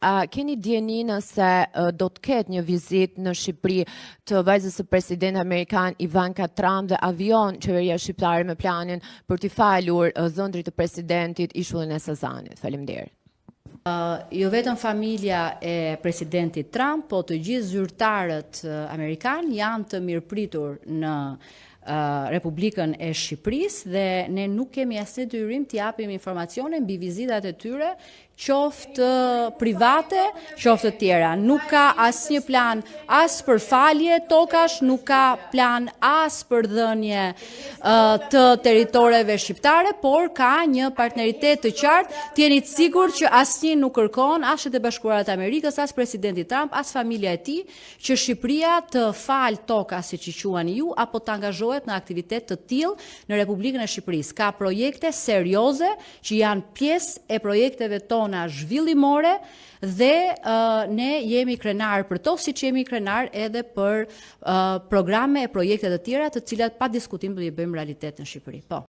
A keni dieni nëse do të ketë një vizitë në Shqipëri të vajzës së presidentit amerikan Ivanka Trump dhe avion qeveria shqiptare me planin për t'i falur dhëndrit të presidentit ishullin e Sazanit? Faleminderit. Jo vetëm familja e presidentit Trump, po të gjithë zyrtarët amerikan janë të mirëpritur në Republikën e Shqipërisë dhe ne nuk kemi asnjë detyrim të japim informacione mbi vizitat e tyre, qoftë private, qoftë të tjera. Nuk ka asnjë plan as për falje tokash, nuk ka plan as për dhënje të territoreve shqiptare, por ka një partneritet të qartë. T'jeni të sigurt që asnjë nuk kërkon, as Shtetet Bashkuara të Amerikës, as presidenti Trump, as familja e tij, që Shqipëria të falë toka, siç i quani ju, apo të angazhohet në aktivitet të tillë në Republikën e Shqipërisë. Ka projekte serioze që janë pjesë e projekteve tona zhvillimore dhe ne jemi krenar për to, siç jemi krenar edhe për programe e projekte të tjera të cilat pa diskutim do i bëjmë realitet në Shqipëri. Po.